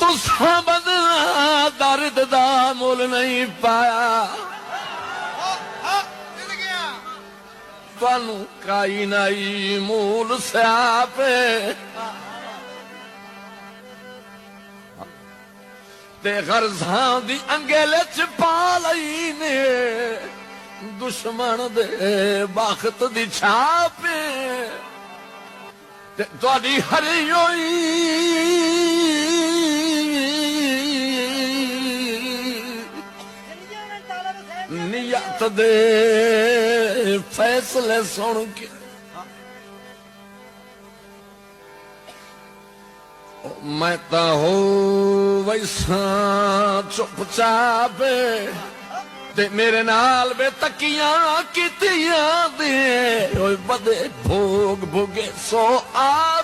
तुसा बदला दर्द दा मुल नहीं पाया तू काई नाई मूल स्यापे ते गर्जां दी अंगेले च पा लई ने दुश्मन दे बख्त दी छापे ते तुहाडी हरी होई नियत दे फैसले सुन के मैं ता हो वैसा चुपचाप ते मेरे नाल बे तकियां कीतियां दे ओए बदे भोग भोगे सो आ